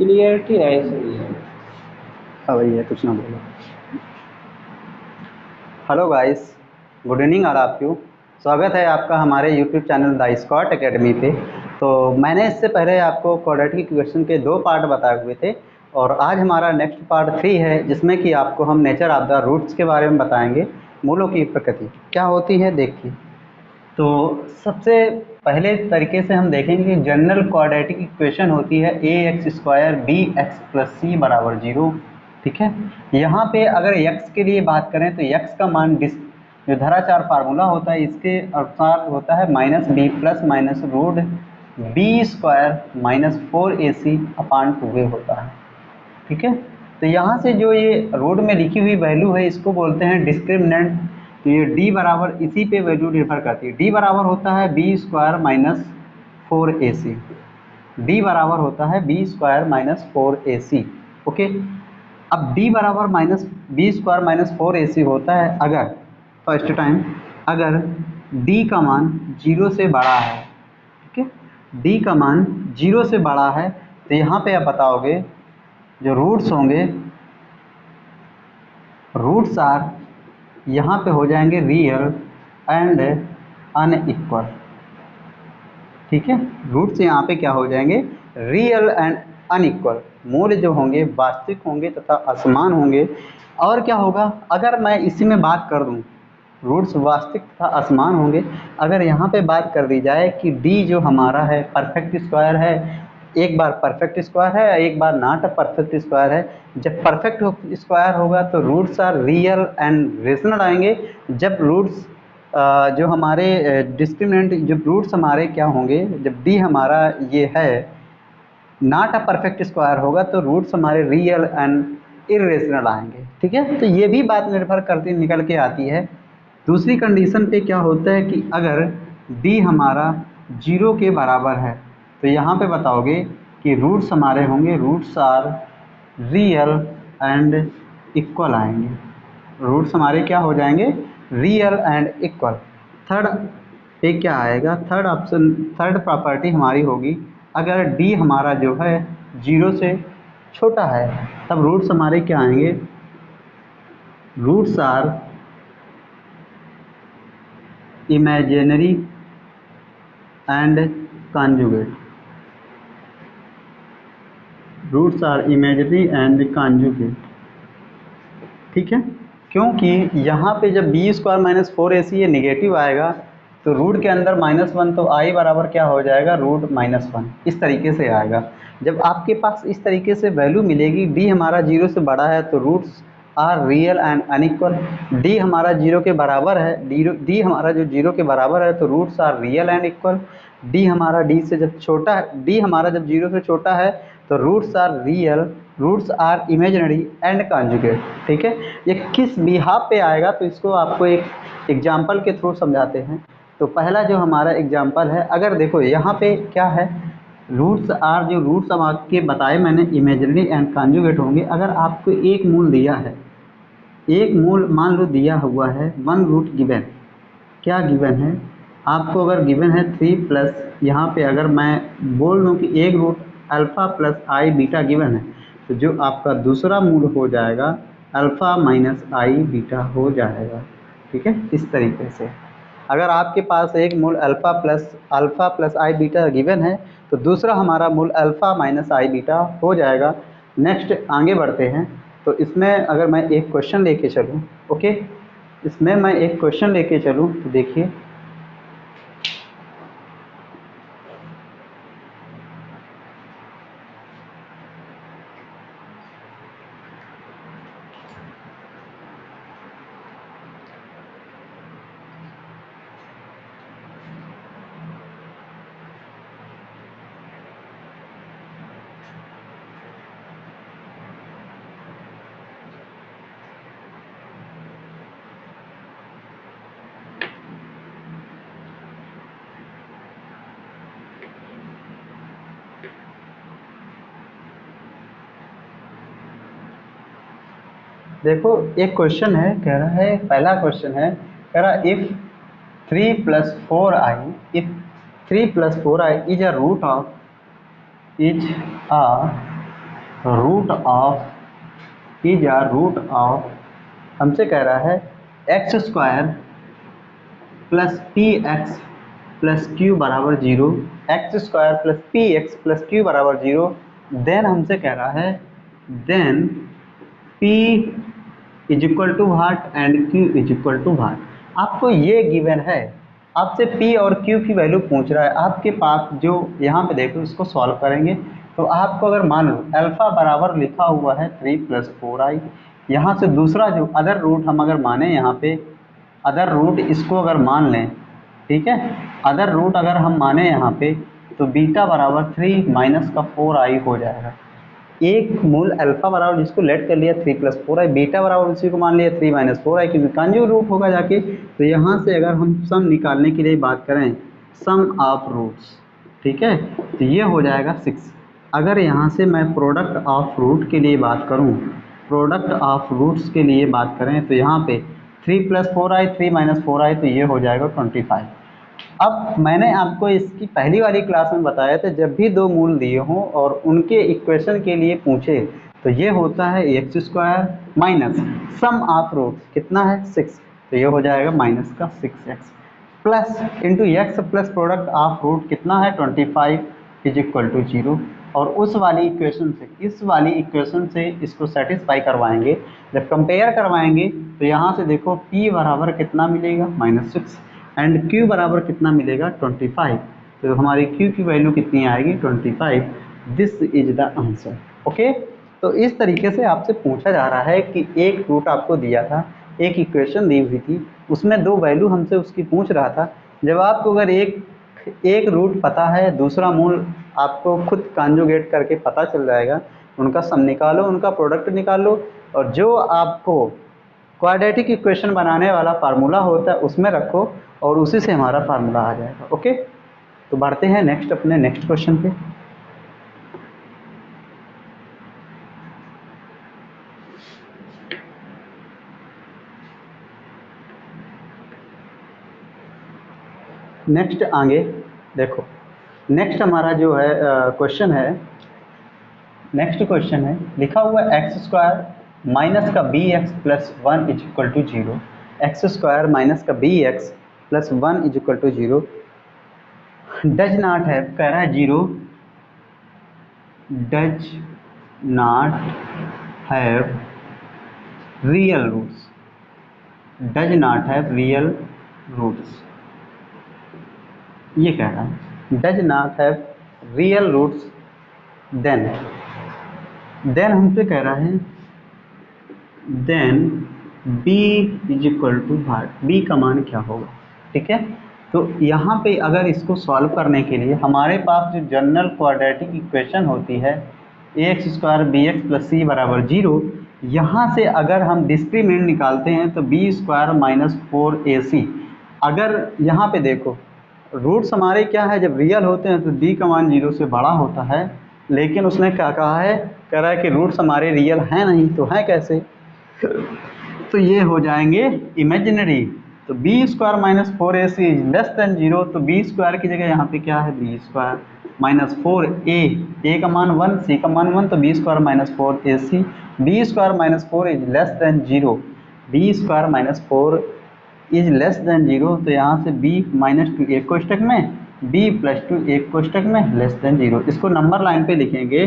Clarity ऐसे ही है। हाँ भैया कुछ ना बोलो। Hello guys, good evening all of you. स्वागत है आपका हमारे YouTube channel the Scott Academy पे। तो मैंने इससे पहले आपको क्वाड्रेटिक इक्वेशन के 2 पार्ट बताए हुए थे और आज हमारा नेक्स्ट पार्ट 3 है, जिसमें कि आपको हम नेचर ऑफ द रूट्स के बारे में बताएंगे। मूलों की प्रकृति क्या होती है देखिए। तो सबसे पहले तरीके से हम देखेंगे जनरल क्वाड्रेटिक इक्वेशन होती है ax² bx + c = 0। ठीक है, यहाँ पे अगर x के लिए बात करें तो x का मान जो धराचार फार्मूला होता है इसके अनुसार होता है -b ± √b² - 4ac/2a होता है। ठीक है, तो यहाँ से जो ये रोड में लिखी हुई वैल्यू है इसको बोलते हैं डिस्क्रिमिनेंट। तो ये d बराबर इसी पे वैल्यू निर्भर करती है। d बराबर होता है b² - 4ac। d बराबर होता है b² - 4ac। ओके, अब d बराबर b² - 4ac होता है अगर फर्स्ट टाइम अगर d का मान 0 से बड़ा है। ठीक है, d का मान 0 से बड़ा है तो यहाँ पे आप बताओगे जो रूट्स होंगे, रूट्स आर यहाँ पे हो जाएंगे रियल एंड अनइक्वल। ठीक है, रूट्स यहाँ पे क्या हो जाएंगे, रियल एंड अनइक्वल। मूल जो होंगे वास्तविक होंगे तथा असमान होंगे। और क्या होगा अगर मैं इसी में बात कर दूँ, रूट्स वास्तविक तथा असमान होंगे। अगर यहाँ पे बात कर दी जाए कि d जो हमारा है परफेक्ट स्क्वायर है, एक बार परफेक्ट स्क्वायर है एक बार नॉट अ परफेक्ट स्क्वायर है। जब परफेक्ट स्क्वायर होगा तो roots are real and rational आएंगे। जब रूट्स जो हमारे डिस्क्रिमिनेंट जब रूट्स हमारे क्या होंगे, जब d हमारा ये है नॉट अ परफेक्ट स्क्वायर होगा तो रूट्स हमारे रियल एंड इरेशनल आएंगे। ठीक है, तो ये भी बात निर्भर करती निकल के आती है। दूसरी कंडीशन पे क्या होता है कि अगर d हमारा 0 के बराबर है तो यहाँ पे बताओगे कि रूट्स हमारे होंगे roots are real and equal आएंगे। रूट्स हमारे क्या हो जाएंगे, रियल एंड इक्वल। थर्ड पे क्या आएगा, थर्ड ऑप्शन थर्ड प्रॉपर्टी हमारी होगी अगर d हमारा जो है 0 से छोटा है तब रूट्स हमारे क्या आएंगे, roots are imaginary and conjugate. Roots are imaginary and conjugate. ठीक है, क्योंकि यहाँ पे जब b² - 4ac ये निगेटिव आएगा तो रूट के अंदर -1 तो i बराबर क्या हो जाएगा, √-1 इस तरीके से आएगा। जब आपके पास इस तरीके से वैल्यू मिलेगी, d हमारा 0 से बड़ा है तो roots are real and unequal. d हमारा 0 के बराबर है, d हमारा जो 0 के बराबर है तो roots are real and equal. d हमारा d से जब छोटा है, d हमारा जब 0 से छोटा है तो roots are real, roots are imaginary and conjugate. ठीक है, ये किस बिहाफ पे आएगा तो इसको आपको एक एग्जाम्पल के थ्रू समझाते हैं। तो पहला जो हमारा एग्जाम्पल है, अगर देखो यहाँ पे क्या है, रूट्स आर जो रूट्स अब आपके बताए मैंने इमेजिनरी एंड कॉन्जुगेट होंगे। अगर आपको एक मूल दिया है, एक मूल मान लो दिया हुआ है 1 रूट गिवन, क्या गिवन है आपको, अगर गिवन है 3 प्लस यहाँ पे अगर मैं बोल दूँ कि 1 रूट अल्फ़ा प्लस आई बीटा गिवन है तो जो आपका दूसरा मूल हो जाएगा अल्फ़ा माइनस आई बीटा हो जाएगा। ठीक है, इस तरीके से अगर आपके पास एक मूल अल्फ़ा प्लस आई बीटा गिवन है तो दूसरा हमारा मूल अल्फ़ा माइनस आई बीटा हो जाएगा। नेक्स्ट आगे बढ़ते हैं। तो इसमें अगर मैं एक क्वेश्चन लेके चलूँ, ओके, इसमें मैं एक क्वेश्चन लेके चलूँ तो देखिए, देखो एक क्वेश्चन है, कह रहा है, पहला क्वेश्चन है, कह रहा if 3 + 4i, if 3 + 4i is a root of root of is a root of, हमसे कह रहा है x square plus P x plus Q बराबर जीरो, X square plus P x plus Q बराबर जीरो। देन हमसे कह रहा है then P is equal to what and Q is equal to what. आपको ये गिवन है, आपसे पी और क्यू की वैल्यू पूछ रहा है। आपके पास जो यहाँ पे देखो इसको सॉल्व करेंगे तो आपको अगर मान लो अल्फ़ा बराबर लिखा हुआ है 3 + 4i, यहाँ से दूसरा जो अदर रूट हम अगर माने, यहाँ पे अदर रूट इसको अगर मान लें, ठीक है, अदर रूट अगर हम माने यहाँ पे तो बीटा बराबर 3 माइनस का 4i हो जाएगा। एक मूल अल्फा बराबर जिसको लेट कर लिया 3 + 4i, बीटा बराबर उसी को मान लिया 3 - 4i, क्योंकि कंज्यूग रूट होगा जाके। तो यहाँ से अगर हम सम निकालने के लिए बात करें, सम ऑफ रूट्स, ठीक है, तो ये हो जाएगा 6। अगर यहाँ से मैं प्रोडक्ट ऑफ रूट के लिए बात करूँ, प्रोडक्ट ऑफ रूट्स के लिए बात करें तो यहाँ पे 3 + 4i 3 - 4i तो ये हो जाएगा 25। अब मैंने आपको इसकी पहली वाली क्लास में बताया था, जब भी दो मूल दिए हों और उनके इक्वेशन के लिए पूछे तो ये होता है x square minus sum of root कितना है 6, तो ये हो जाएगा माइनस का 6x plus into x plus product of root कितना है 25 इज इक्वल टू 0। और उस वाली इक्वेशन से इस वाली इक्वेशन से इसको सेटिस्फाई करवाएंगे। जब कंपेयर करवाएंगे तो यहाँ से देखो p बराबर कितना मिलेगा -6 एंड q बराबर कितना मिलेगा 25। तो हमारी q की वैल्यू कितनी आएगी 25। This is the answer. Okay, तो इस तरीके से आपसे पूछा जा रहा है कि एक रूट आपको दिया था, एक इक्वेशन दी हुई थी, उसमें दो वैल्यू हमसे उसकी पूछ रहा था। जब आपको अगर एक रूट पता है, दूसरा मूल आपको खुद कॉन्जुगेट करके पता चल जाएगा, उनका सम निकालो, उनका प्रोडक्ट निकालो, और जो आपको क्वाड्रेटिक इक्वेशन बनाने वाला फार्मूला होता है उसमें रखो और उसी से हमारा फार्मूला आ जाएगा। ओके, तो बढ़ते हैं नेक्स्ट अपने नेक्स्ट क्वेश्चन पे। नेक्स्ट आगे देखो, नेक्स्ट हमारा जो है क्वेश्चन है, नेक्स्ट क्वेश्चन है लिखा हुआ एक्स स्क्वायर माइनस का B x plus 1 is equal to 0, X square minus का B x plus 1 is equal to 0 does not have, कह रहा है 0 does not have real roots, does not have real roots, ये कह रहा है does not have real roots. Then हमसे कह रहा है then b is equal to what, b का मान क्या होगा। ठीक है, तो यहाँ पे अगर इसको सॉल्व करने के लिए हमारे पास जो जनरल क्वाड्रेटिक इक्वेशन होती है ax square B x plus सी बराबर 0, यहाँ से अगर हम डिस्क्रीमिनेंट निकालते हैं तो बी स्क्वायर माइनस 4ac। अगर यहाँ पे देखो रूट्स हमारे क्या है, जब रियल होते हैं तो d का मान 0 से बड़ा होता है, लेकिन उसने क्या कहा है, कह रहा है कि रूट्स हमारे रियल हैं नहीं, तो हैं कैसे, तो ये हो जाएंगे इमेजिनरी। तो b square minus 4ac less than 0, तो बी स्क्वायर की जगह यहाँ पे क्या है बी स्क्वायर माइनस 4a का मान 1, c का मान 1, तो b square minus 4ac, b square minus 4 is less than 0, b square minus 4 is less than 0, तो यहाँ से b -2 एक कोष्टक में, b + 2 एक कोष्टक में लेस देन 0। इसको नंबर लाइन पे लिखेंगे,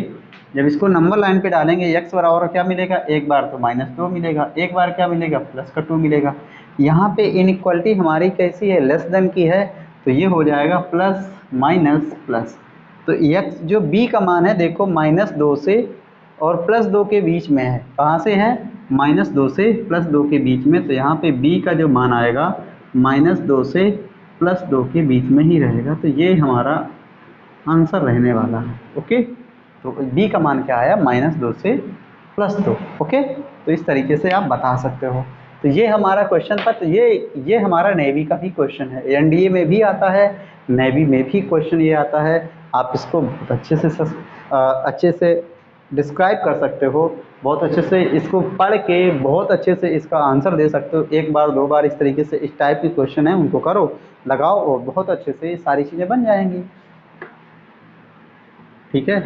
जब इसको नंबर लाइन पे डालेंगे x बराबर क्या मिलेगा, एक बार तो -2 मिलेगा, एक बार क्या मिलेगा +2 मिलेगा। यहाँ पे इनइक्वालिटी हमारी कैसी है, लेस देन की है, तो ये हो जाएगा प्लस माइनस प्लस। तो x जो b का मान है देखो -2 से और +2 के बीच में है, कहाँ से है -2 से +2 के बीच में, तो यहाँ पे b का जो मान आएगा -2 से +2 के बीच में ही रहेगा, तो ये हमारा आंसर रहने वाला है। ओके, तो b का मान क्या आया -2 से +2। ओके, तो इस तरीके से आप बता सकते हो। तो ये हमारा क्वेश्चन था, तो ये हमारा नेवी का भी क्वेश्चन है, एनडीए में भी आता है, नेवी में भी क्वेश्चन ये आता है। आप इसको बहुत अच्छे से डिस्क्राइब कर सकते हो, बहुत अच्छे से इसको पढ़ के बहुत अच्छे से इसका आंसर दे सकते हो। एक बार दो बार इस तरीके से इस टाइप के क्वेश्चन है उनको करो, लगाओ और बहुत अच्छे से ये सारी चीज़ें बन जाएंगी। ठीक है,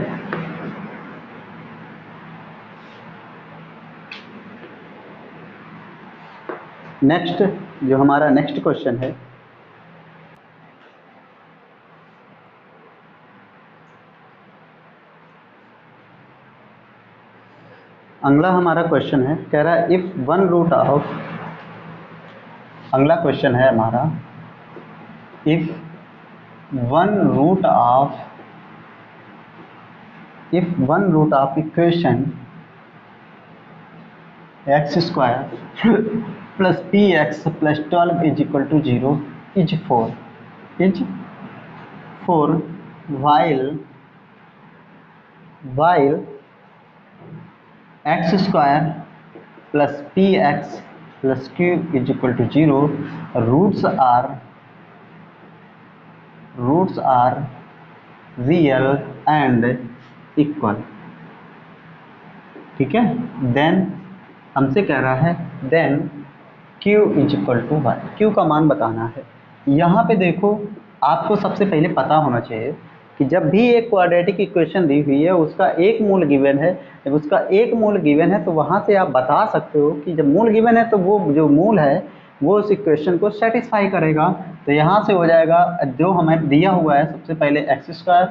नेक्स्ट जो हमारा नेक्स्ट क्वेश्चन है, अगला हमारा क्वेश्चन है, कह रहा है इफ वन रूट ऑफ, अगला क्वेश्चन है हमारा, if one root of, if one root of equation x square plus P x plus 12 is equal to 0 is 4 while x square plus P x plus q is equal to 0, roots are real and equal. ठीक है, then हमसे कह रहा है then q is equal to y, q का मान बताना है। यहाँ पे देखो, आपको सबसे पहले पता होना चाहिए कि जब भी एक क्वाड्रेटिक इक्वेशन दी हुई है, उसका एक मूल गिवन है, जब उसका एक मूल गिवन है तो वहाँ से आप बता सकते हो कि जब मूल गिवन है तो वो जो मूल है वो उस इक्वेशन को सेटिस्फाई करेगा। तो यहाँ से हो जाएगा, जो हमें दिया हुआ है सबसे पहले एक्स स्क्वायर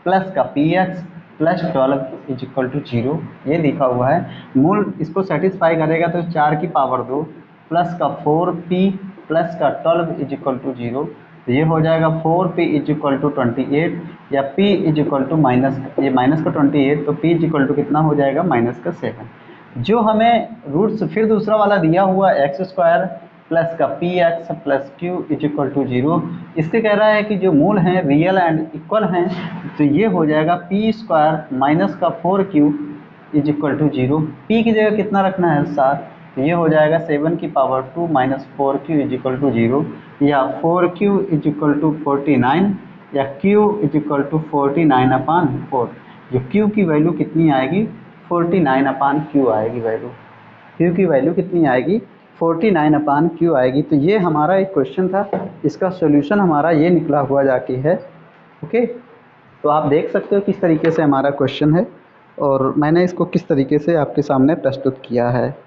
प्लस का p x plus 12 is equal to 0, ये लिखा हुआ है। मूल इसको सेटिस्फाई करेगा तो 4 की पावर 2 प्लस का 4p प्लस का 12 इज इक्वल टू 0, तो ये हो जाएगा 4p इज इक्वल टू 28, या p is equal to minus, ये माइनस का 28 तो p इज इक्वल टू कितना हो जाएगा माइनस का 7। जो हमें रूट्स फिर दूसरा वाला दिया हुआ एक्स स्क्वायर प्लस का p x plus q is equal to 0, इससे कह रहा है कि जो मूल हैं रियल एंड इक्वल हैं, तो ये हो जाएगा पी स्क्वायर माइनस का 4q is equal to 0। P की जगह कितना रखना है 7, तो ये हो जाएगा 7 की power 2 minus 4q is equal to 0, या 4q इज इक्वल टू 49, या q इज इक्वल टू 49/4। जो q की वैल्यू कितनी आएगी 49/q आएगी वैल्यू, q की वैल्यू कितनी आएगी 49/q आएगी। तो ये हमारा एक क्वेश्चन था, इसका सॉल्यूशन हमारा ये निकला हुआ जाके है। ओके, तो आप देख सकते हो किस तरीके से हमारा क्वेश्चन है और मैंने इसको किस तरीके से आपके सामने प्रस्तुत किया है।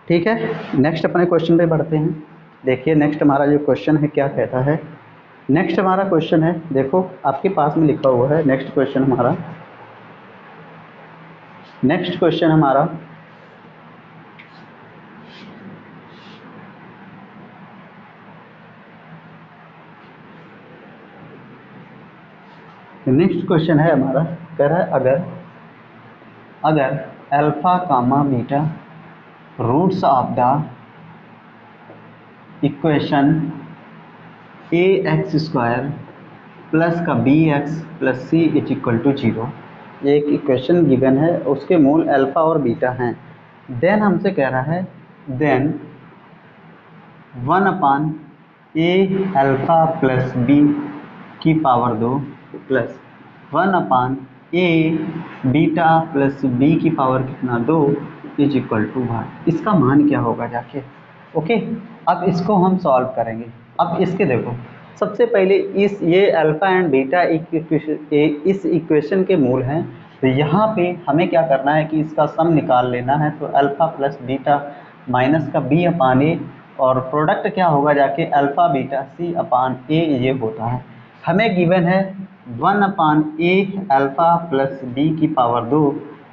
ठीक है, नेक्स्ट अपने क्वेश्चन पे बढ़ते हैं। देखिए नेक्स्ट हमारा जो क्वेश्चन है क्या कहता है। नेक्स्ट हमारा क्वेश्चन है, देखो आपके पास में लिखा हुआ है नेक्स्ट क्वेश्चन हमारा, नेक्स्ट क्वेश्चन हमारा नेक्स्ट क्वेश्चन है हमारा, कह रहा है अगर alpha comma beta roots of the equation A X square plus का B x plus C is equal to 0, ये एक इक्वेशन गिवन है, उसके मूल अल्फ़ा और बीटा हैं। देन हमसे कह रहा है then 1/a alpha plus B की पावर 2 प्लस 1/a बीटा प्लस बी की पावर कितना 2 इज इक्वल टू 1। इसका मान क्या होगा जाके। ओके, अब इसको हम सॉल्व करेंगे। अब इसके देखो, सबसे पहले ये अल्फ़ा एंड बीटा इस इक्वेशन के मूल हैं, तो यहाँ पे हमें क्या करना है कि इसका सम निकाल लेना है। तो अल्फ़ा प्लस बीटा माइनस का b/a और प्रोडक्ट क्या होगा जाके अल्फ़ा बीटा c/a ये होता है। हमें गिवन है 1/a अल्फ़ा प्लस b की पावर 2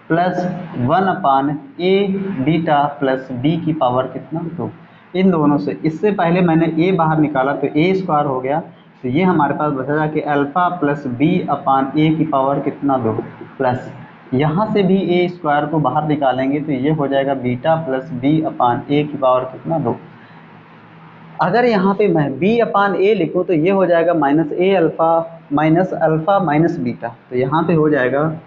प्लस 1/a बीटा प्लस b की पावर कितना 2। इन दोनों से, इससे पहले मैंने a बाहर निकाला तो a स्क्वायर हो गया, तो ये हमारे पास बचा कि अल्फ़ा प्लस b/a की पावर कितना 2 प्लस यहाँ से भी a स्क्वायर को बाहर निकालेंगे तो ये हो जाएगा बीटा प्लस b/a की पावर कितना 2। अगर यहाँ पे मैं b/a लिखूँ तो ये हो जाएगा माइनस अल्फ़ा माइनस बीटा, तो यहाँ पे हो जाएगा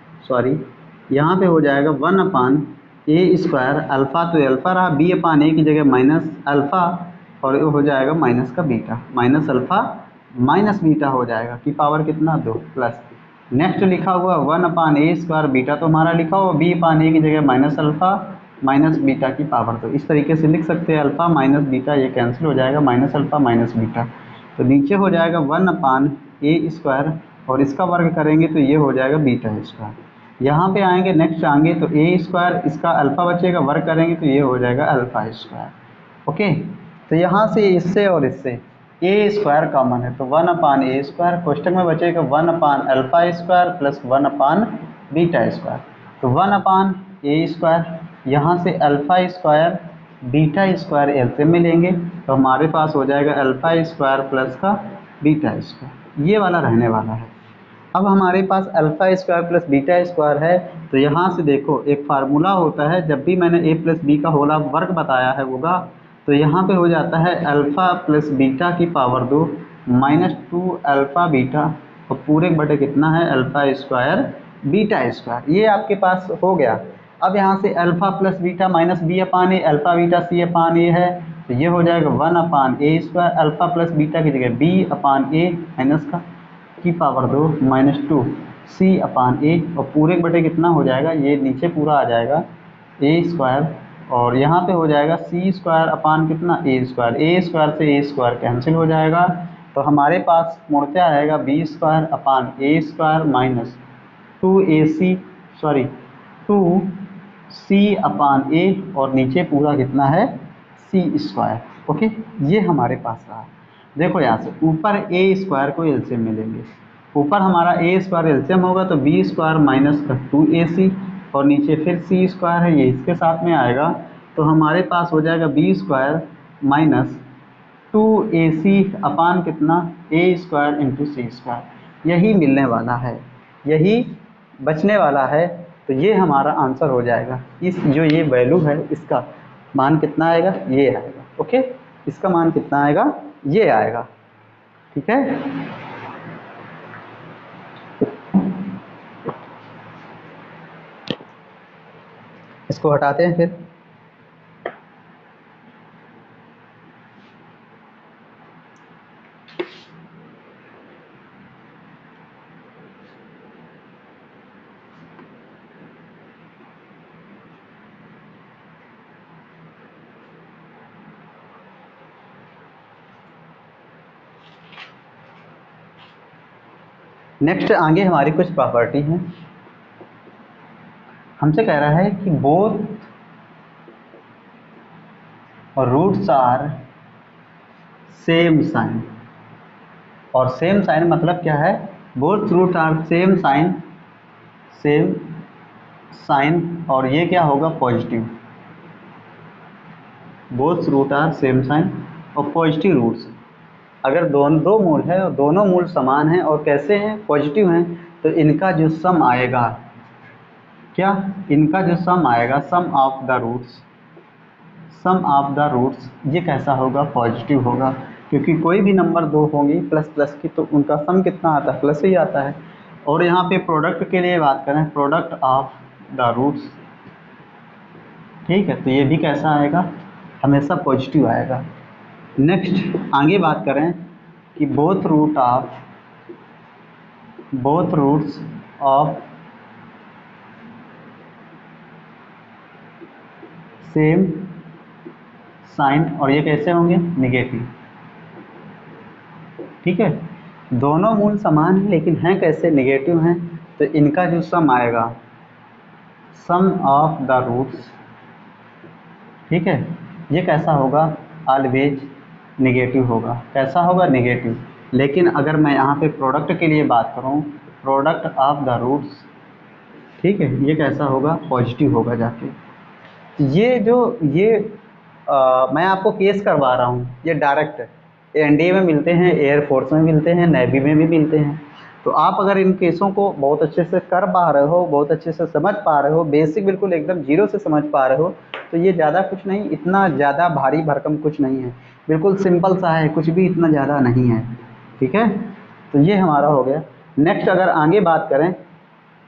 यहाँ पे हो जाएगा 1/a स्क्वायर, अल्फ़ा तो अल्फ़ा रहा, b/a की जगह माइनस अल्फ़ा और ये हो जाएगा माइनस का beta, minus alpha minus beta हो जाएगा की पावर कितना 2 प्लस नेक्स्ट लिखा हुआ 1/a स्क्वायर, बीटा तो हमारा लिखा हुआ b/a की जगह माइनस अल्फ़ा माइनस बीटा की पावर 2। इस तरीके से लिख सकते हैं, अल्फ़ा माइनस बीटा ये कैंसिल हो जाएगा, माइनस अल्फ़ा माइनस बीटा, तो नीचे हो जाएगा 1/a स्क्वायर और इसका वर्ग करेंगे तो ये हो जाएगा बीटा स्क्वायर। यहाँ पे आएंगे, नेक्स्ट आएंगे तो ए स्क्वायर, इसका अल्फ़ा बचेगा, वर्क करेंगे तो ये हो जाएगा अल्फ़ा स्क्वायर। ओके, तो यहाँ से इससे और इससे ए स्क्वायर कॉमन है तो 1/a स्क्वायर, कोष्टक में बचेगा alpha square plus beta square, तो 1/a स्क्वायर, यहाँ से alpha square beta square LCM में लेंगे तो हमारे पास हो जाएगा अल्फ़ा स्क्वायर प्लस का बीटा स्क्वायर, ये वाला रहने वाला है। अब हमारे पास alpha square plus beta square है तो यहाँ से देखो एक फार्मूला होता है, जब भी मैंने a प्लस बी का होल वर्ग बताया है होगा तो यहाँ पे हो जाता है अल्फ़ा प्लस बीटा की पावर 2 -2 अल्फ़ा बीटा और पूरे बटे कितना है अल्फ़ा स्क्वायर बीटा स्क्वायर, ये आपके पास हो गया। अब यहाँ से alpha plus beta minus b/a, alpha beta c/a है तो ये हो जाएगा 1/a square, alpha plus beta की जगह b/a माइनस का की पावर 2 -2 c/a और पूरे बटे कितना हो जाएगा, ये नीचे पूरा आ जाएगा a स्क्वायर और यहाँ पे हो जाएगा c स्क्वायर अपान कितना a स्क्वायर, a स्क्वायर से a स्क्वायर कैंसिल हो जाएगा तो हमारे पास मुड़ क्या आएगा b square upon a square minus 2c/a और नीचे पूरा कितना है c स्क्वायर। ओके, ये हमारे पास रहा। देखो यहाँ से ऊपर a स्क्वायर को एलसीएम में लेंगे, ऊपर हमारा a स्क्वायर एलसीएम होगा तो b स्क्वायर माइनस का 2ac और नीचे फिर c स्क्वायर है, ये इसके साथ में आएगा तो हमारे पास हो जाएगा b स्क्वायर माइनस 2ac अपान कितना a square into c square, यही मिलने वाला है, यही बचने वाला है तो ये हमारा आंसर हो जाएगा। इस जो ये वैल्यू है इसका मान कितना आएगा, ये आएगा। ओके, इसका मान कितना आएगा, ये आएगा। ठीक है, इसको हटाते हैं फिर। नेक्स्ट आगे हमारी कुछ प्रॉपर्टी हैं। हमसे कह रहा है कि both roots are same sign, और सेम साइन मतलब क्या है, both root are same sign, same sign और ये क्या होगा positive, both root are same sign और पॉजिटिव रूट्स। अगर दो मूल है और दोनों मूल समान हैं और कैसे हैं पॉजिटिव हैं तो इनका जो सम आएगा, क्या इनका जो सम आएगा sum of the roots, sum of the roots ये कैसा होगा पॉजिटिव होगा, क्योंकि कोई भी नंबर दो होंगी प्लस प्लस की तो उनका सम कितना आता है प्लस ही आता है। और यहाँ पे प्रोडक्ट के लिए बात करें प्रोडक्ट ऑफ द रूट्स, ठीक है, तो ये भी कैसा आएगा हमेशा पॉजिटिव आएगा। नेक्स्ट आगे बात करें कि both roots of same sign और ये कैसे होंगे निगेटिव। ठीक है, दोनों मूल समान हैं लेकिन हैं कैसे निगेटिव हैं, तो इनका जो सम आएगा सम ऑफ द रूट्स, ठीक है, ये कैसा होगा ऑलवेज निगेटिव होगा। कैसा होगा निगेटिव। लेकिन अगर मैं यहाँ पे प्रोडक्ट के लिए बात करूँ प्रोडक्ट ऑफ द रूट्स, ठीक है, ये कैसा होगा पॉजिटिव होगा जाके। मैं आपको केस करवा रहा हूँ, ये डायरेक्ट एनडीए में मिलते हैं, एयरफोर्स में मिलते हैं, नेवी में भी मिलते हैं। तो आप अगर इन केसों को बहुत अच्छे से कर पा रहे हो, बहुत अच्छे से समझ पा रहे हो, बेसिक बिल्कुल एकदम जीरो से समझ पा रहे हो, तो ये ज़्यादा कुछ नहीं, इतना ज़्यादा भारी भरकम कुछ नहीं है, बिल्कुल सिंपल सा है, कुछ भी इतना ज़्यादा नहीं है। ठीक है, तो ये हमारा हो गया। नेक्स्ट अगर आगे बात करें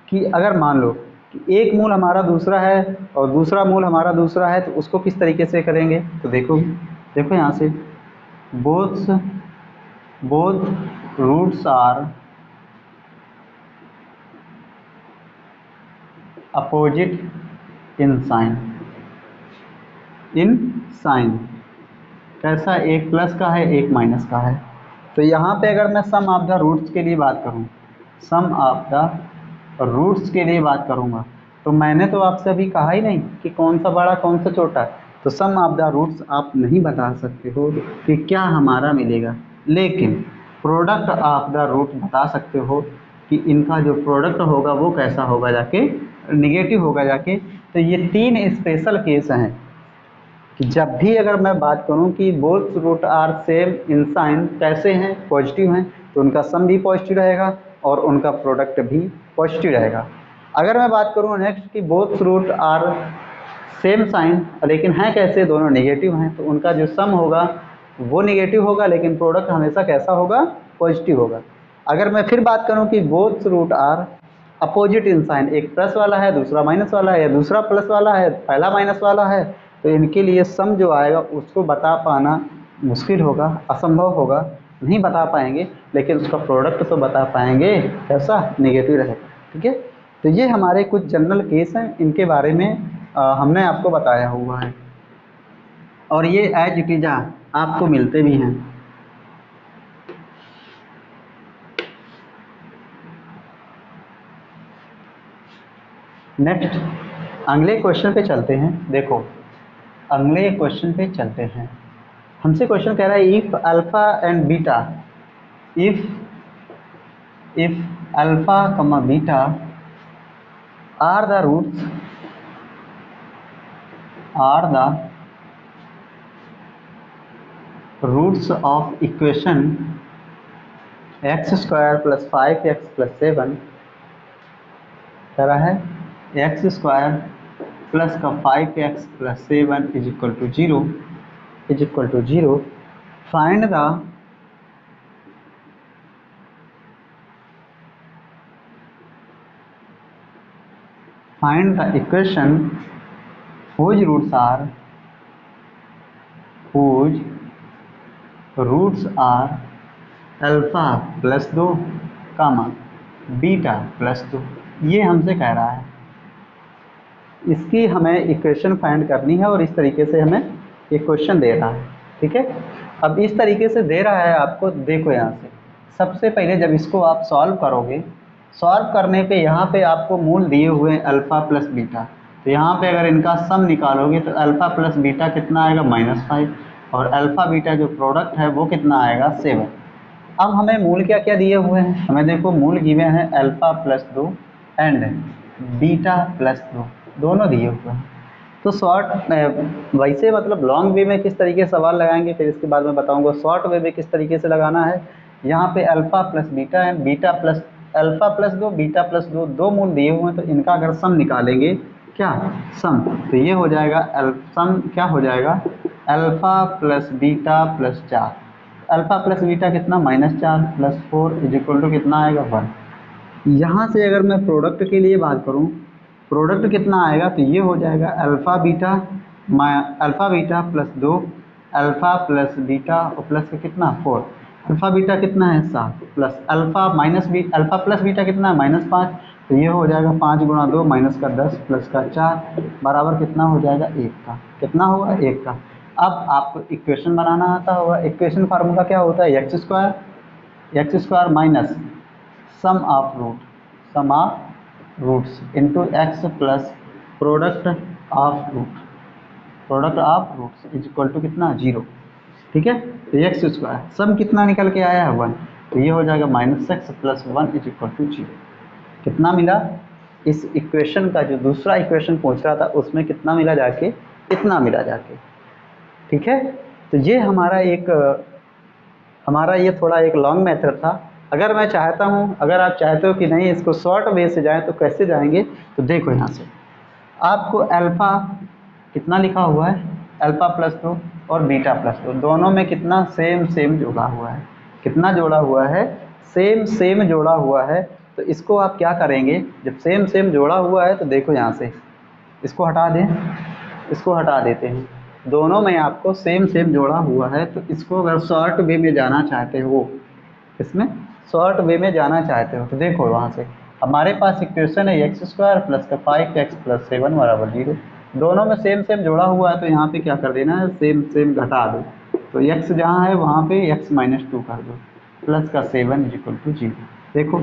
कि अगर मान लो कि एक मूल हमारा दूसरा है और दूसरा मूल हमारा दूसरा है, तो उसको किस तरीके से करेंगे, तो देखो यहाँ से both roots are opposite in sign, कैसा, एक प्लस का है एक माइनस का है। तो यहाँ पे अगर मैं सम ऑफ द रूट्स के लिए बात करूँ, सम ऑफ द रूट्स के लिए बात करूँगा तो मैंने तो आपसे अभी कहा ही नहीं कि कौन सा बड़ा कौन सा छोटा, तो सम ऑफ द रूट्स आप नहीं बता सकते हो कि क्या हमारा मिलेगा, लेकिन प्रोडक्ट ऑफ द रूट बता सकते हो कि इनका जो प्रोडक्ट होगा वो कैसा होगा, जाके निगेटिव होगा जाके। तो ये 3 स्पेशल केस हैं कि जब भी अगर मैं बात करूं कि both root are same in sign, कैसे हैं, पॉजिटिव हैं, तो उनका सम भी पॉजिटिव रहेगा और उनका प्रोडक्ट भी पॉजिटिव रहेगा। अगर मैं बात करूं नेक्स्ट कि both root are same sign लेकिन हैं कैसे, दोनों नेगेटिव हैं, तो उनका जो सम होगा वो नेगेटिव होगा लेकिन प्रोडक्ट हमेशा कैसा होगा, पॉजिटिव होगा। अगर मैं फिर बात करूं कि both root are opposite in sign, एक प्लस वाला है दूसरा माइनस वाला है, या दूसरा प्लस वाला है पहला माइनस वाला है, तो इनके लिए सम जो आएगा उसको बता पाना मुश्किल होगा, असंभव होगा, नहीं बता पाएंगे, लेकिन उसका प्रोडक्ट तो बता पाएंगे कैसा, नेगेटिव रहेगा। ठीक है, तो ये हमारे कुछ जनरल केस हैं, इनके बारे में हमने आपको बताया हुआ है और ये एज इट इज आपको मिलते भी हैं। नेक्स्ट अगले क्वेश्चन पे चलते हैं। देखो अगले क्वेश्चन पे चलते हैं, हमसे क्वेश्चन कह रहा है if alpha and beta, if alpha comma beta are the roots of equation x square plus 5x plus 7, कह रहा है एक्स स्क्वायर प्लस का 5x plus 7 is equal to zero, find the equation whose roots are alpha plus 2 comma beta plus 2। ये हमसे कह रहा है इसकी हमें इक्वेशन फाइंड करनी है और इस तरीके से हमें ये क्वेश्चन दे रहा है। ठीक है, अब इस तरीके से दे रहा है आपको, देखो यहाँ से सबसे पहले जब इसको आप सॉल्व करोगे, सॉल्व करने पे यहाँ पे आपको मूल दिए हुए हैं अल्फ़ा प्लस बीटा, तो यहाँ पे अगर इनका सम निकालोगे तो अल्फ़ा प्लस बीटा कितना आएगा, -5, और अल्फ़ा बीटा जो प्रोडक्ट है वो कितना आएगा, 7। अब हमें मूल क्या क्या दिए हुए हैं, हमें देखो मूल गिवन है alpha plus 2 and beta plus 2, दोनों दिए हुए हैं। तो शॉर्ट वैसे मतलब लॉन्ग वे में किस तरीके से सवाल लगाएंगे फिर इसके बाद मैं बताऊंगा, शॉर्ट वे में किस तरीके से लगाना है। यहाँ पे alpha plus beta and beta plus alpha plus 2 beta plus 2, दो मूल दिए हुए हैं, तो इनका अगर सम निकालेंगे क्या, सम, तो ये हो जाएगा सम क्या हो जाएगा, alpha plus beta plus 4, alpha plus beta कितना, -4 प्लस 4 इज इक्वल टू कितना आएगा, 1। यहाँ से अगर मैं प्रोडक्ट के लिए बात करूँ, प्रोडक्ट कितना आएगा, तो ये हो जाएगा alpha beta plus 2 alpha plus beta और प्लस का कितना, 4, अल्फ़ा बीटा कितना है 7 प्लस अल्फ़ा प्लस बीटा कितना है, -5, तो ये हो जाएगा 5 गुणा 2 माइनस का 10 प्लस का 4 बराबर कितना हो जाएगा, 1 का, कितना होगा, 1 का। अब आपको इक्वेशन बनाना आता होगा, इक्वेशन फार्मूला क्या होता है, x square minus sum of roots into x plus product of roots is equal to कितना, 0। ठीक है, तो एक्स स्क्वायर सम कितना निकल के आया है, 1, तो ये हो जाएगा -x plus 1 is equal to 0। कितना मिला, इस इक्वेशन का जो दूसरा इक्वेशन पूछ रहा था उसमें कितना मिला जाके, इतना मिला जाके। ठीक है, तो ये हमारा ये थोड़ा एक लॉन्ग मेथड था। अगर मैं चाहता हूँ, अगर आप चाहते हो कि नहीं इसको शॉर्ट वे से जाएं तो कैसे जाएंगे, तो देखो यहाँ से आपको अल्फ़ा कितना लिखा हुआ है, अल्फ़ा प्लस 2 और बीटा प्लस 2, दोनों में कितना सेम जोड़ा हुआ है, कितना जोड़ा हुआ है, सेम जोड़ा हुआ है। तो इसको आप क्या करेंगे, जब सेम जोड़ा हुआ है तो देखो यहाँ से इसको हटा दें, इसको हटा देते हैं, दोनों में आपको सेम जोड़ा हुआ है। तो इसको अगर शॉर्ट वे में जाना चाहते हो, इसमें शॉर्ट वे में जाना चाहते हो तो देखो वहाँ से हमारे पास इक्वेशन है एक्स स्क्वायर प्लस का 5x प्लस 7 बराबर 0, दोनों में सेम जोड़ा हुआ है, तो यहाँ पे क्या कर देना है, सेम घटा दो, तो x जहाँ है वहाँ पे x -2 कर दो प्लस का 7 इज इक्वल टू 0। देखो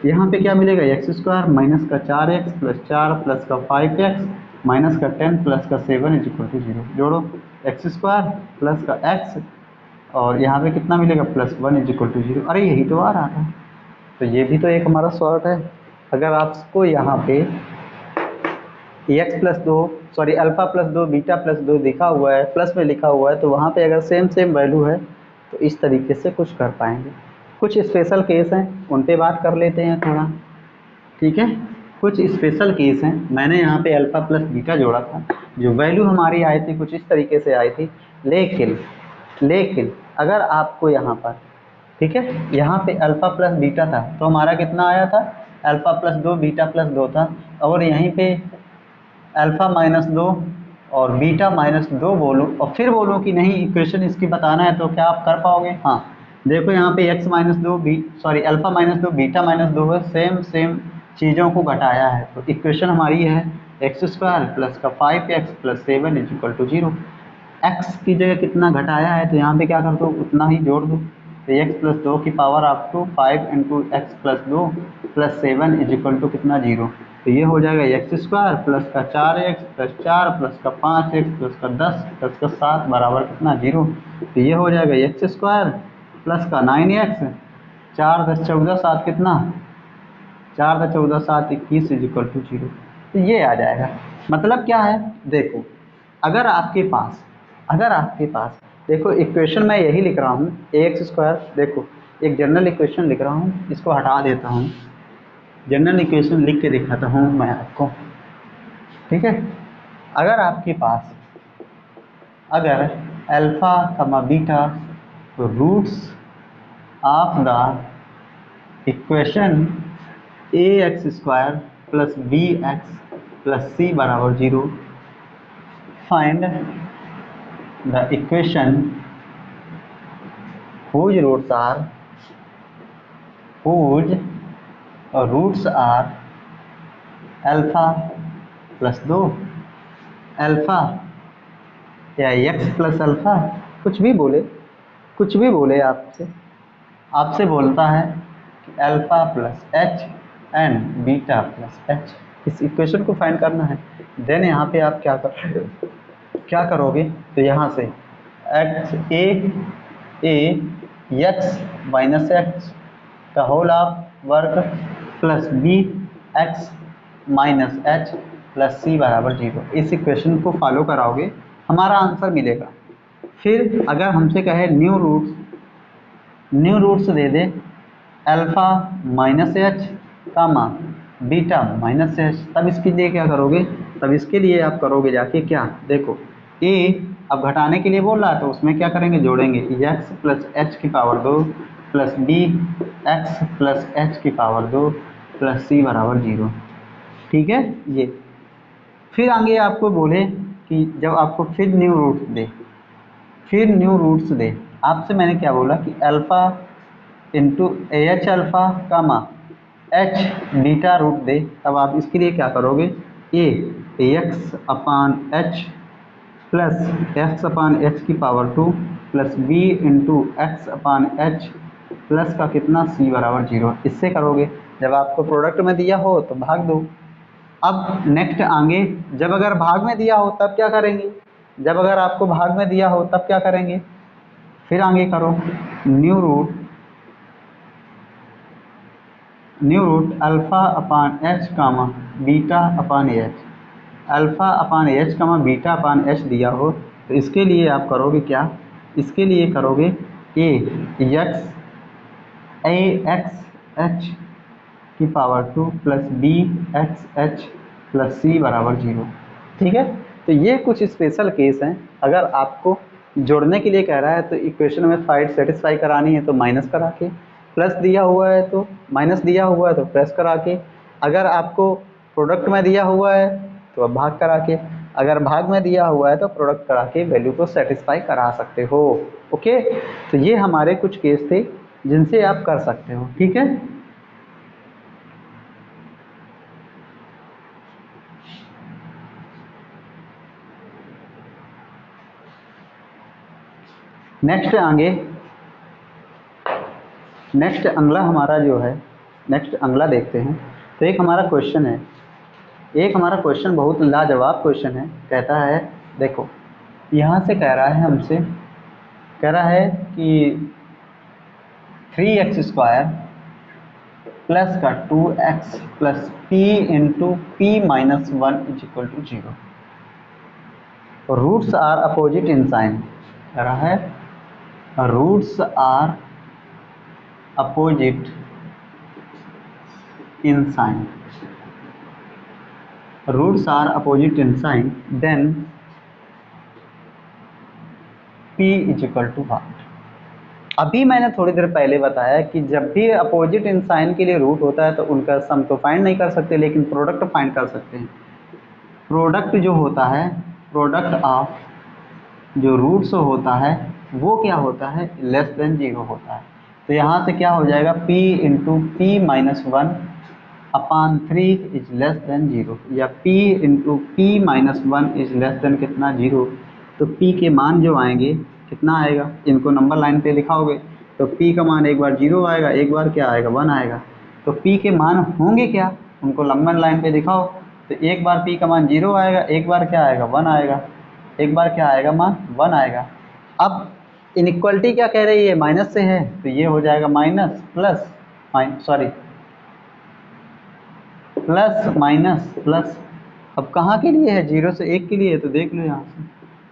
यहाँ पे क्या मिलेगा, एक्स स्क्वायर माइनस का 4x प्लस 4 प्लस का 5x माइनस का 10 प्लस का 7 इज इक्वल टू 0। जोड़ो, एक्स स्क्वायर प्लस का x और यहाँ पे कितना मिलेगा, प्लस 1 इज इक्वल टू 0। अरे यही तो आ रहा था, तो ये भी तो एक हमारा शॉर्ट है। अगर आपको यहाँ पे x plus 2 sorry alpha plus 2 beta plus 2 लिखा हुआ है, प्लस में लिखा हुआ है, तो वहाँ पे अगर सेम सेम वैल्यू है तो इस तरीके से कुछ कर पाएंगे। कुछ स्पेशल केस हैं, उन पे बात कर लेते हैं थोड़ा, ठीक है। कुछ स्पेशल केस हैं, मैंने यहाँ पे अल्फ़ा प्लस बीटा जोड़ा था, जो वैल्यू हमारी आई थी कुछ इस तरीके से आई थी, लेकिन अगर आपको यहाँ पर, ठीक है, यहाँ पे अल्फ़ा प्लस बीटा था तो हमारा कितना आया था, अल्फ़ा प्लस 2 बीटा प्लस 2 था, और यहीं पे अल्फ़ा माइनस 2 और बीटा माइनस 2 बोलूँ और फिर बोलूँ कि नहीं इक्वेशन इसकी बताना है, तो क्या आप कर पाओगे? हाँ, देखो यहाँ पे x minus 2 alpha minus 2 beta minus 2 है, सेम चीज़ों को घटाया है, तो इक्वेशन हमारी है एक्स स्क्वायर प्लस का 5x plus 7 is equal to 0। X की जगह कितना घटाया है तो यहाँ पे क्या कर दो, उतना ही जोड़ दो, तो एक्स प्लस 2 की पावर आप to 5 into x plus 2 plus 7 is equal to कितना, 0। तो ये हो जाएगा एक्स स्क्वायर प्लस का 4x प्लस 4 प्लस का 5x प्लस का 10 प्लस का 7 बराबर कितना, 0। तो ये हो जाएगा एक्स स्क्वायर प्लस का 9x 4 10 14 7 कितना, 4 10 14 7 21 इज इक्वल टू 0। तो ये आ जाएगा। मतलब क्या है, देखो अगर आपके पास देखो इक्वेशन मैं यही लिख रहा हूँ ए एक्स स्क्वायर, देखो एक जनरल इक्वेशन लिख रहा हूँ, इसको हटा देता हूँ, जनरल इक्वेशन लिख के दिखाता हूँ मैं आपको, ठीक है। अगर आपके पास अगर alpha comma beta roots of the equation A X square plus B x plus सी बराबर 0, find the equation whose roots are alpha plus 2 alpha या एक्स प्लस अल्फ़ा, कुछ भी बोले आपसे बोलता है कि alpha plus H and beta plus H, इस इक्वेशन को फाइंड करना है। देन यहाँ पे आप क्या करोगे, तो यहाँ से एक्स माइनस एक्स का होल ऑफ वर्ग plus B X minus H plus सी बराबर 0, इस इक्वेशन को फॉलो कराओगे हमारा आंसर मिलेगा। फिर अगर हमसे कहे न्यू रूट्स दे दे अल्फ़ा माइनस एच कामा बीटा माइनस एच, तब इसके लिए क्या करोगे, तब इसके लिए आप करोगे जाके क्या, देखो ए अब घटाने के लिए बोल रहा है तो उसमें क्या करेंगे, जोड़ेंगे एक्स प्लस एच की power 2 plus B x plus h की पावर 2 प्लस सी बराबर 0, ठीक है ये। फिर आगे आपको बोले कि जब आपको फिर न्यू रूट्स दे, आपसे मैंने क्या बोला कि alpha into H alpha comma H beta root दे, तब आप इसके लिए क्या करोगे, A X upon H plus X upon H की power 2 plus B into X upon H plus का कितना, सी बराबर 0, इससे करोगे। जब आपको प्रोडक्ट में दिया हो तो भाग दो। अब नेक्स्ट आगे जब अगर भाग में दिया हो तब क्या करेंगे, जब अगर आपको भाग में दिया हो तब क्या करेंगे, फिर आगे करो new root alpha upon H कामा बीटा अपान एच, अल्फ़ा अपान एच कामा बीटा अपान एच दिया हो तो इसके लिए आप करोगे क्या, इसके लिए करोगे ए एक्स एच की power 2 plus B X H plus सी बराबर 0, ठीक है। तो ये कुछ स्पेशल केस हैं। अगर आपको जोड़ने के लिए कह रहा है तो इक्वेशन में फाइड सेटिस्फाई करानी है तो माइनस करा के, प्लस दिया हुआ है तो माइनस दिया हुआ है तो प्लस करा के, अगर आपको प्रोडक्ट में दिया हुआ है तो अब भाग करा के, अगर भाग में दिया हुआ है तो प्रोडक्ट करा के वैल्यू को सेटिस्फाई करा सकते हो। ओके, तो ये हमारे कुछ केस थे जिनसे आप कर सकते हो, ठीक है। नेक्स्ट अगला हमारा जो है नेक्स्ट अगला देखते हैं। तो एक हमारा क्वेश्चन बहुत लाजवाब क्वेश्चन है। कहता है देखो, यहाँ से कह रहा है हमसे, कह रहा है कि 3x² प्लस का 2x plus p into p minus 1 is equal to 0। Roots are opposite in sign, कह रहा है roots are opposite in sign, roots are opposite in sign, then p is equal to 1। अभी मैंने थोड़ी देर पहले बताया कि जब भी अपोजिट इन साइन के लिए रूट होता है तो उनका सम तो फाइंड नहीं कर सकते, लेकिन प्रोडक्ट फाइंड कर सकते हैं। प्रोडक्ट जो होता है, प्रोडक्ट ऑफ जो रूट्स होता है वो क्या होता है, लेस देन 0 होता है। तो यहाँ से क्या हो जाएगा, p into P minus 1 upon 3 is less than 0, या p into P minus 1 is less then कितना, 0। तो p के मान जो आएंगे कितना आएगा, इनको नंबर लाइन पे लिखाओगे तो p का मान एक बार 0 आएगा, एक बार क्या आएगा, 1 आएगा। तो p के मान होंगे क्या, उनको नंबर लाइन पे दिखाओ। तो एक बार p का मान 0 आएगा, एक बार क्या आएगा, 1 आएगा, एक बार क्या आएगा, मान 1 आएगा। अब इनइक्वालिटी क्या कह रही है, माइनस से है, तो ये हो जाएगा minus plus plus minus plus. अब कहाँ के लिए है, 0 से 1 के लिए है। तो देख लो यहाँ से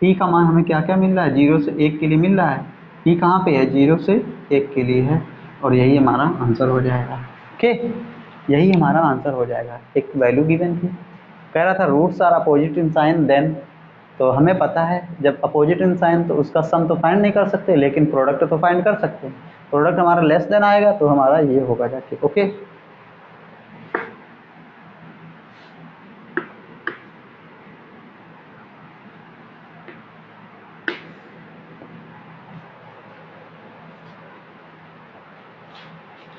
p का मान हमें क्या क्या मिल रहा है, 0 से 1 के लिए मिल रहा है। p कहाँ पे है, 0 से 1 के लिए है, और यही हमारा आंसर हो जाएगा। ओके, यही हमारा आंसर हो जाएगा। एक वैल्यू गिवन थी, कह रहा था roots are opposite in sign, then तो हमें पता है जब अपोजिट इन साइन तो उसका सम तो फाइंड नहीं कर सकते, लेकिन प्रोडक्ट तो फाइंड कर सकते हैं। प्रोडक्ट हमारा लेस देन आएगा तो हमारा ये होगा जाके। ओके,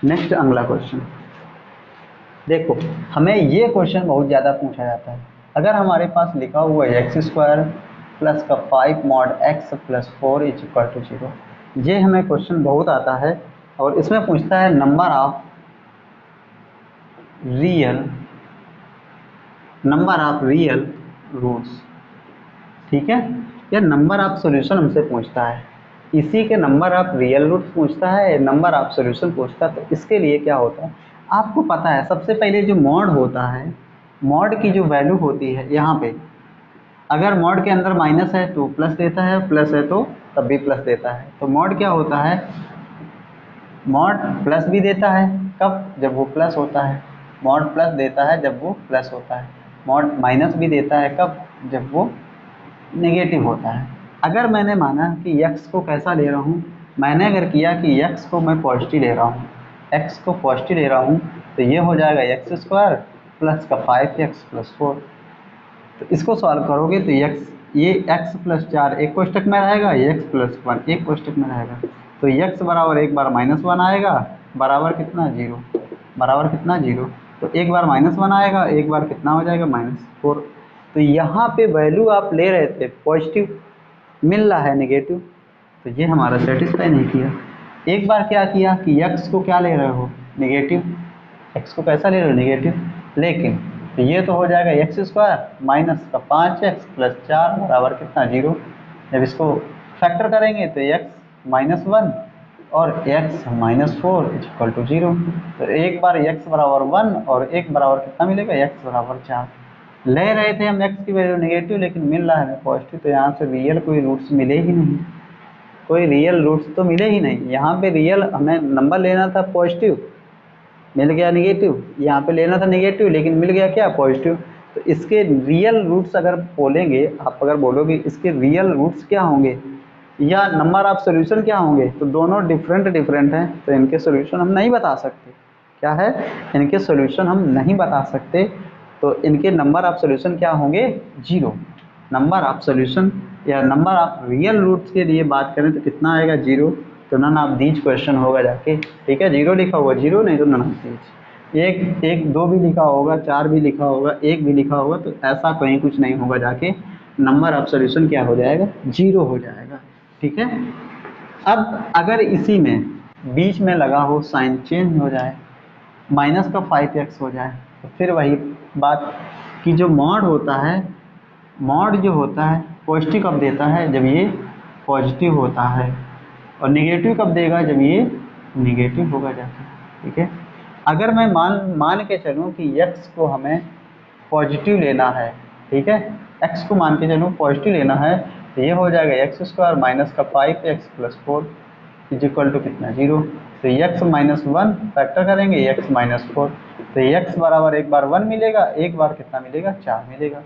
नेक्स्ट अगला क्वेश्चन देखो, हमें ये क्वेश्चन बहुत ज़्यादा पूछा जाता है। अगर हमारे पास लिखा हुआ है x² प्लस का 5 mod x plus 4 is equal to 0, ये हमें क्वेश्चन बहुत आता है। और इसमें पूछता है नंबर ऑफ रियल रूट्स, ठीक है, या नंबर ऑफ सॉल्यूशन हमसे पूछता है। इसी के नंबर ऑफ रियल रूट्स पूछता है, नंबर ऑफ सॉल्यूशन पूछता है। तो इसके लिए क्या होता है, आपको पता है सबसे पहले जो मॉड होता है, मॉड की जो वैल्यू होती है यहाँ पे, अगर मॉड के अंदर माइनस है तो प्लस देता है, प्लस है तो तब भी प्लस देता है। तो मॉड क्या होता है, मॉड प्लस भी देता है, कब, जब वो प्लस होता है। मॉड प्लस देता है जब वो प्लस होता है। मॉड माइनस भी देता है कब, जब वो नेगेटिव होता है। अगर मैंने माना कि x को कैसा ले रहा हूँ, मैंने अगर किया कि x को मैं पॉजिटिव ले रहा हूँ, x को पॉजिटिव ले रहा हूँ, तो ये हो जाएगा x² प्लस का 5x प्लस 4। तो इसको सॉल्व करोगे तो ये x प्लस 4 एक कोष्टक में रहेगा, ये x प्लस 1 एक कोष्टक में रहेगा। तो x बराबर एक बार -1 आएगा, बराबर कितना, 0, बराबर कितना, 0। तो एक बार -1 आएगा, एक बार कितना हो जाएगा, -4। तो यहाँ पे वैल्यू आप ले रहे थे पॉजिटिव, मिल रहा है नेगेटिव, तो ये हमारा सेटिस्फाई नहीं किया। एक बार क्या किया कि x को क्या ले रहे हो, नेगेटिव, x को कैसा ले रहे हो, नेगेटिव। लेकिन तो ये तो हो जाएगा x² माइनस का 5x प्लस 4 बराबर कितना, 0। जब इसको फैक्टर करेंगे तो x -1 और x -4 इज इक्वल टू 0। तो एक बार x बराबर 1 और एक बराबर कितना मिलेगा, x बराबर 4। ले रहे थे हम x की वैल्यू नेगेटिव, लेकिन मिल रहा है हमें पॉजिटिव। तो यहाँ से रियल कोई रूट्स मिले ही नहीं, कोई रियल रूट्स तो मिले ही नहीं। यहाँ पे रियल हमें नंबर लेना था पॉजिटिव, मिल गया नेगेटिव। यहाँ पे लेना था नेगेटिव, लेकिन मिल गया क्या, पॉजिटिव। तो इसके रियल रूट्स अगर बोलेंगे, आप अगर बोलोगे इसके रियल रूट्स क्या होंगे या नंबर ऑफ सॉल्यूशन क्या होंगे, तो दोनों डिफरेंट हैं। तो इनके सॉल्यूशन हम नहीं बता सकते। क्या है, इनके सॉल्यूशन हम नहीं बता सकते। तो इनके नंबर ऑफ सॉल्यूशन क्या होंगे, 0। नंबर ऑफ सॉल्यूशन या नंबर ऑफ रियल रूट्स के लिए बात करें तो कितना आएगा, 0। तो नन ऑफ दीज क्वेश्चन होगा जाके, ठीक है। 0 लिखा होगा, 0 नहीं तो नन ऑफ दीज। एक 2 भी लिखा होगा, 4 भी लिखा होगा, 1 भी लिखा होगा, तो ऐसा कहीं कुछ नहीं होगा जाके। नंबर ऑफ सॉल्यूशन क्या हो जाएगा, 0 हो जाएगा, ठीक है। अब अगर इसी में बीच में लगा हो साइन चेंज हो जाए, माइनस का 5x हो जाए। तो फिर वही बात कि जो मॉड होता है, मॉड जो होता है पॉजिटिव कब देता है, जब ये पॉजिटिव होता है, और निगेटिव कब देगा, जब ये निगेटिव होगा जाता है। ठीक है, अगर मैं मान के चलूँ कि x को हमें पॉजिटिव लेना है, ठीक है, x को मान के चलूँ पॉजिटिव लेना है, तो ये हो जाएगा एक्स स्क्वायर माइनस का 5x plus 4 is equal to कितना, 0। तो x माइनस 1 फैक्टर करेंगे, x माइनस 4, तो x बराबर एक बार 1 मिलेगा, एक बार कितना मिलेगा, 4 मिलेगा।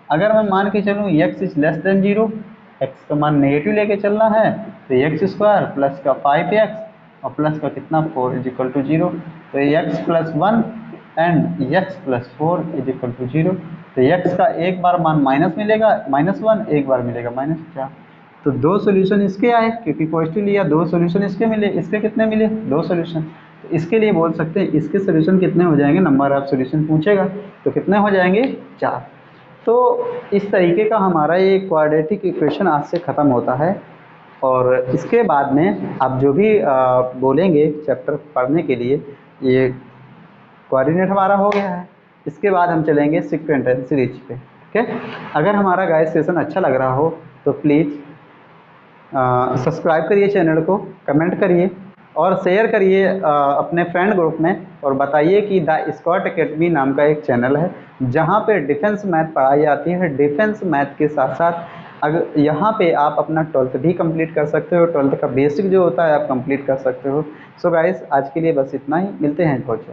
अगर मैं मान के चलूँ x is less than 0, x का मान नेगेटिव लेके चलना है, तो एक्स स्क्वायर प्लस का 5x और प्लस का कितना 4 इज इक्वल टू 0। तो x plus 1 and x plus 4 is equal to 0। तो x का एक बार मान माइनस मिलेगा -1, एक बार मिलेगा -4। तो दो सोल्यूशन इसके आए क्योंकि पॉजिटिव लिया, दो सोल्यूशन इसके मिले, इसके कितने मिले, दो सोल्यूशन। तो इसके लिए बोल सकते हैं इसके सोल्यूशन कितने हो जाएंगे, नंबर ऑफ सोल्यूशन पूछेगा तो कितने हो जाएंगे, 4। तो इस तरीके का हमारा ये क्वाड्रेटिक इक्वेशन आज से ख़त्म होता है। और इसके बाद में आप जो भी बोलेंगे चैप्टर पढ़ने के लिए, ये कोऑर्डिनेट हमारा हो गया है। इसके बाद हम चलेंगे सीक्वेंट एंड सीरीज पे। ठीक है, अगर हमारा गाइस सेशन अच्छा लग रहा हो तो प्लीज़ सब्सक्राइब करिए चैनल को, कमेंट करिए और शेयर करिए अपने फ्रेंड ग्रुप में, और बताइए कि द स्कॉट एकेडमी नाम का एक चैनल है जहाँ पे डिफेंस मैथ पढ़ाई जाती है। डिफेंस मैथ के साथ साथ अगर यहाँ पे आप अपना 12th भी कंप्लीट कर सकते हो, 12th का बेसिक जो होता है आप कंप्लीट कर सकते हो। सो गाइस आज के लिए बस इतना ही, मिलते हैं कोच।